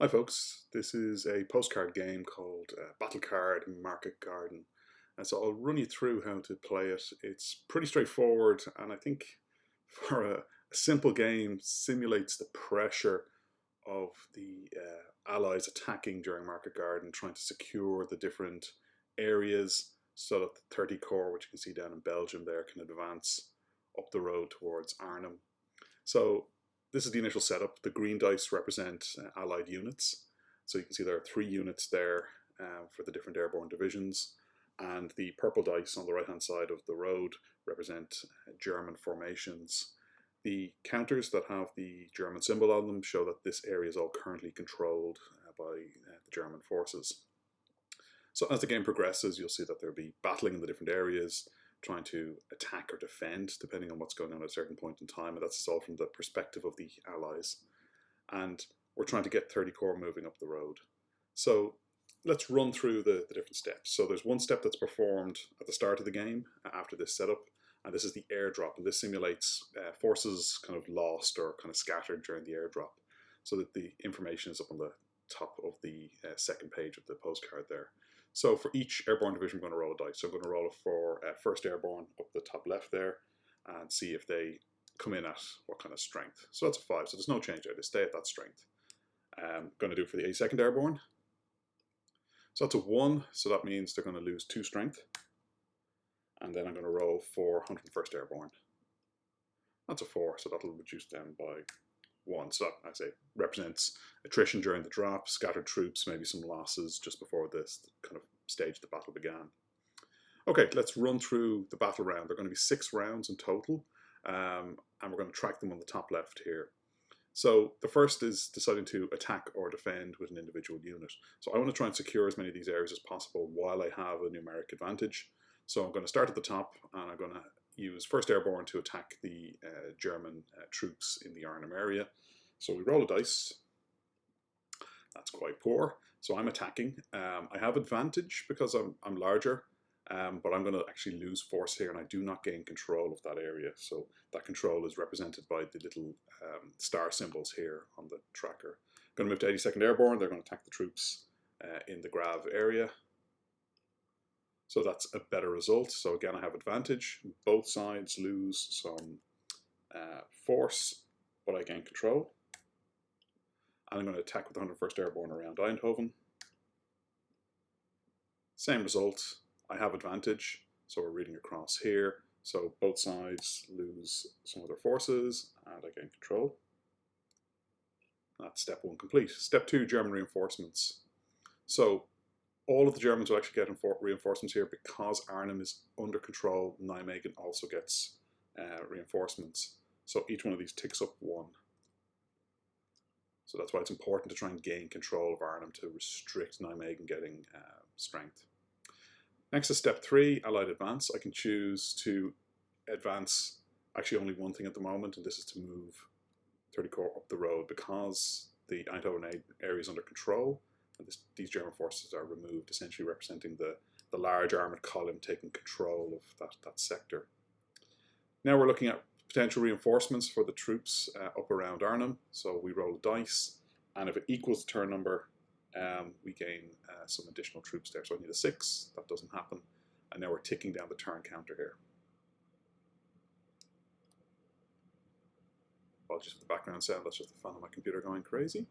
Hi folks, this is a postcard game called Battle Card Market Garden. And so I'll run you through how to play it. It's pretty straightforward, and I think for a simple game simulates the pressure of the allies attacking during Market Garden, trying to secure the different areas so that the 30 Corps, which you can see down in Belgium there, can advance up the road towards Arnhem. So this is the initial setup. The green dice represent allied units. So you can see there are 3 units there for the different airborne divisions. And the purple dice on the right-hand side of the road represent German formations. The counters that have the German symbol on them show that this area is all currently controlled by the German forces. So as the game progresses, you'll see that there'll be battling in the different areas, trying to attack or defend, depending on what's going on at a certain point in time, and that's all from the perspective of the Allies. And we're trying to get 30 Corps moving up the road. So let's run through the different steps. So there's one step that's performed at the start of the game after this setup, and this is the airdrop, and this simulates forces kind of lost or kind of scattered during the airdrop, so that the information is up on the top of the second page of the postcard there. So for each airborne division, we're going to roll a dice. So I'm going to roll it for 1st Airborne up the top left there and see if they come in at what kind of strength. So that's a 5, so there's no change there. They stay at that strength. I'm going to do it for the 82nd Airborne. So that's a 1, so that means they're going to lose 2 strength. And then I'm going to roll for 101st Airborne. That's a 4, so that'll reduce them by 1. So that, I say, represents attrition during the drop, scattered troops, maybe some losses just before this kind of stage the battle began. Okay, let's run through the battle round. There are going to be 6 rounds in total, and we're going to track them on the top left here. So the first is deciding to attack or defend with an individual unit. So I want to try and secure as many of these areas as possible while I have a numeric advantage. So I'm going to start at the top, and I'm going to use 1st Airborne to attack the German troops in the Arnhem area. So we roll a dice. That's quite poor. So I'm attacking. I have advantage because I'm larger, but I'm going to actually lose force here, and I do not gain control of that area. So that control is represented by the little star symbols here on the tracker. I'm going to move to 82nd Airborne. They're going to attack the troops in the Grave area. So that's a better result. So again, I have advantage. Both sides lose some force, but I gain control. And I'm going to attack with 101st Airborne around Eindhoven. Same result. I have advantage, so we're reading across here. So both sides lose some of their forces, and I gain control. That's step 1 complete. Step 2, German reinforcements. So all of the Germans will actually get reinforcements here because Arnhem is under control. Nijmegen also gets reinforcements. So each one of these ticks up 1. So that's why it's important to try and gain control of Arnhem to restrict Nijmegen getting strength. Next is step 3, Allied advance. I can choose to advance actually only one thing at the moment, and this is to move 30 Corps up the road because the Eindhoven area is under control, and these German forces are removed, essentially representing the large armoured column taking control of that sector. Now we're looking at potential reinforcements for the troops up around Arnhem. So we roll a dice, and if it equals the turn number, we gain some additional troops there. So I need a 6, that doesn't happen. And now we're ticking down the turn counter here. Apologies for the background sound, that's just the fun of my computer going crazy.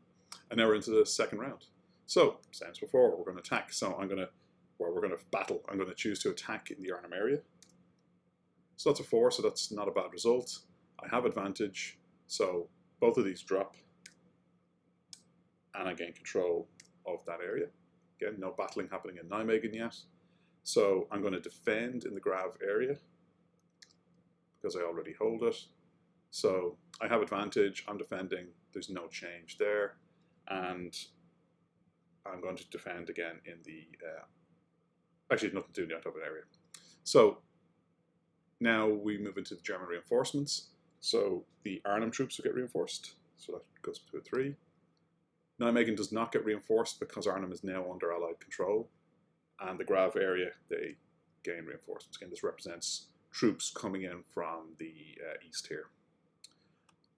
And now we're into the second round. So, same as before, we're going to attack. So we're going to battle. I'm going to choose to attack in the Arnhem area. So that's a 4, so that's not a bad result. I have advantage, so both of these drop, and I gain control of that area. Again, no battling happening in Nijmegen yet. So I'm going to defend in the Grave area because I already hold it. So I have advantage, I'm defending, there's no change there. And I'm going to defend again in the, actually nothing to do in the Eindhoven area. So now we move into the German reinforcements. So the Arnhem troops will get reinforced. So that goes to a 3. Nijmegen does not get reinforced because Arnhem is now under Allied control. And the Grave area, they gain reinforcements. Again, this represents troops coming in from the east here.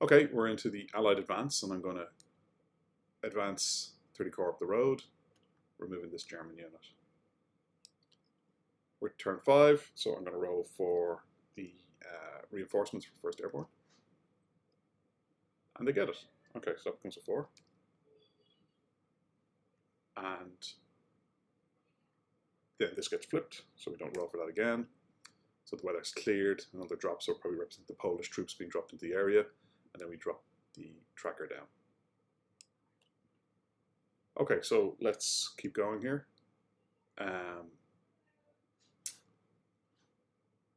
Okay, we're into the Allied advance, and I'm going to advance 30 Corps up the road, removing this German unit. We're at turn 5, so I'm going to roll for the reinforcements for 1st Airborne. And they get it. Okay, so that becomes a 4. And then this gets flipped, so we don't roll for that again. So the weather's cleared, another drop, so it'll probably represent the Polish troops being dropped into the area, and then we drop the tracker down. Okay, so let's keep going here.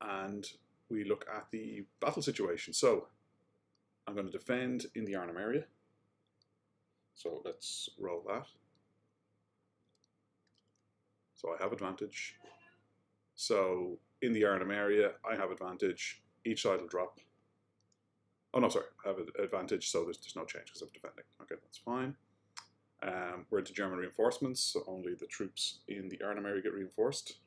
And we look at the battle situation. So I'm going to defend in the Arnhem area. So let's roll that. So I have advantage. So in the Arnhem area, I have advantage. Each side will drop. Oh no, sorry, I have an advantage, so there's no change because I'm defending. Okay, that's fine. We're into German reinforcements, so only the troops in the Arnhem area get reinforced.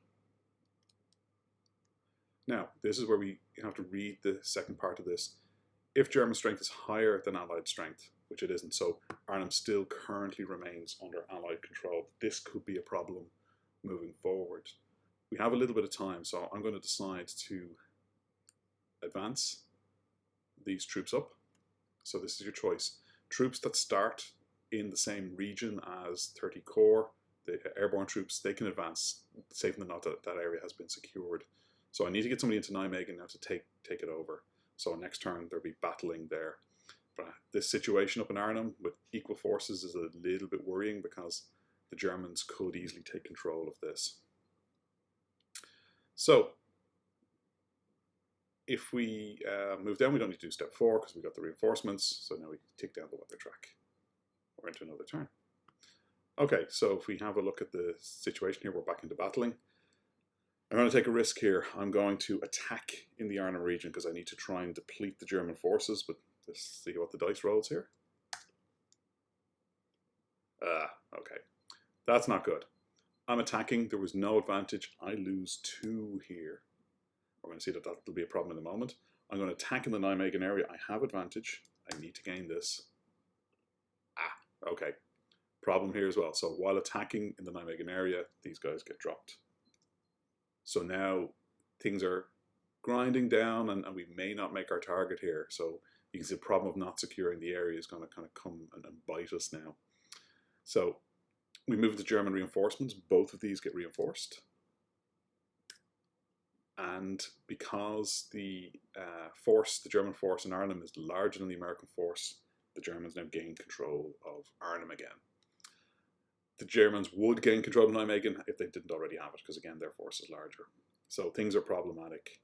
Now, this is where we have to read the second part of this. If German strength is higher than Allied strength, which it isn't, so Arnhem still currently remains under Allied control, this could be a problem moving forward. We have a little bit of time, so I'm going to decide to advance these troops up. So this is your choice. Troops that start in the same region as 30 Corps, the airborne troops, they can advance, safe in the note that that area has been secured. So I need to get somebody into Nijmegen now to take it over. So next turn there'll be battling there. But this situation up in Arnhem with equal forces is a little bit worrying because the Germans could easily take control of this. So if we move down, we don't need to do step 4 because we got the reinforcements. So now we tick down the weather track. We're into another turn. Okay, so if we have a look at the situation here, we're back into battling. I'm going to take a risk here. I'm going to attack in the Arnhem region because I need to try and deplete the German forces, but let's see what the dice rolls here. Okay. That's not good. I'm attacking. There was no advantage. I lose 2 here. We're going to see that that'll be a problem in a moment. I'm going to attack in the Nijmegen area. I have advantage. I need to gain this. Okay. Problem here as well. So while attacking in the Nijmegen area, these guys get dropped. So now things are grinding down and we may not make our target here. So you can see the problem of not securing the area is going to kind of come and bite us now. So we move to German reinforcements. Both of these get reinforced. And because the German force in Arnhem is larger than the American force, the Germans now gain control of Arnhem again. The Germans would gain control of Nijmegen if they didn't already have it, because again, their force is larger. So things are problematic.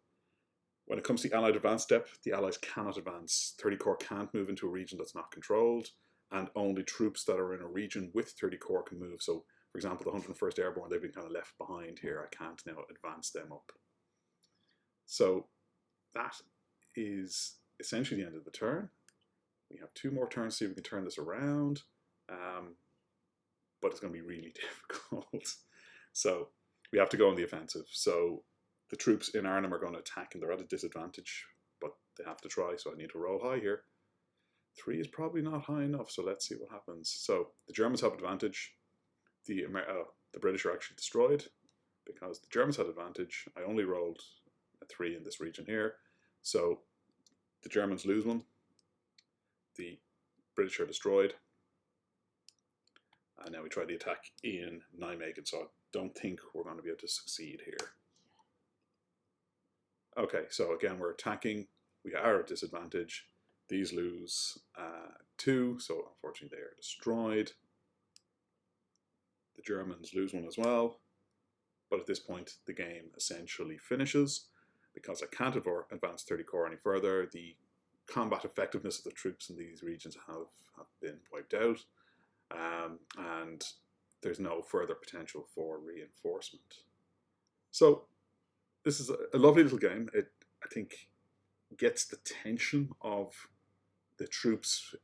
When it comes to the Allied advance step, the Allies cannot advance. 30 Corps can't move into a region that's not controlled, and only troops that are in a region with 30 Corps can move. So, for example, the 101st Airborne, they've been kind of left behind here. I can't now advance them up. So that is essentially the end of the turn. We have 2 more turns to see if we can turn this around. But it's going to be really difficult. So we have to go on the offensive. So the troops in Arnhem are going to attack and they're at a disadvantage, but they have to try. So I need to roll high here. 3 is probably not high enough, so let's see what happens. So the Germans have advantage. The British are actually destroyed because the Germans had advantage. I only rolled a 3 in this region here. So the Germans lose 1. The British are destroyed. And now we try the attack in Nijmegen, so I don't think we're going to be able to succeed here. Okay, so again, we're attacking. We are at disadvantage. These lose 2, so unfortunately they are destroyed. The Germans lose 1 as well. But at this point, the game essentially finishes. Because I can't advance 30 Corps any further, the combat effectiveness of the troops in these regions have been wiped out. And there's no further potential for reinforcement. So this is a lovely little game. It, I think, gets the tension of the troops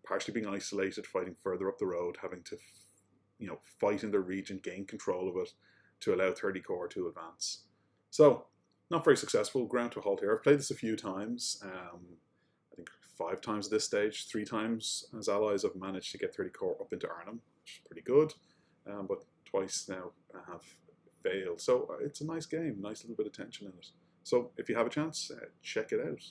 partially being isolated, fighting further up the road, having to fight in their region, gain control of it to allow 30 Corps to advance. So not very successful. Ground to a halt here. I've played this a few times. I think 5 times at this stage. 3 times as allies have managed to get 30 Corps up into Arnhem. which is pretty good, but twice now I have failed. So it's a nice game, nice little bit of tension in it. So if you have a chance, check it out.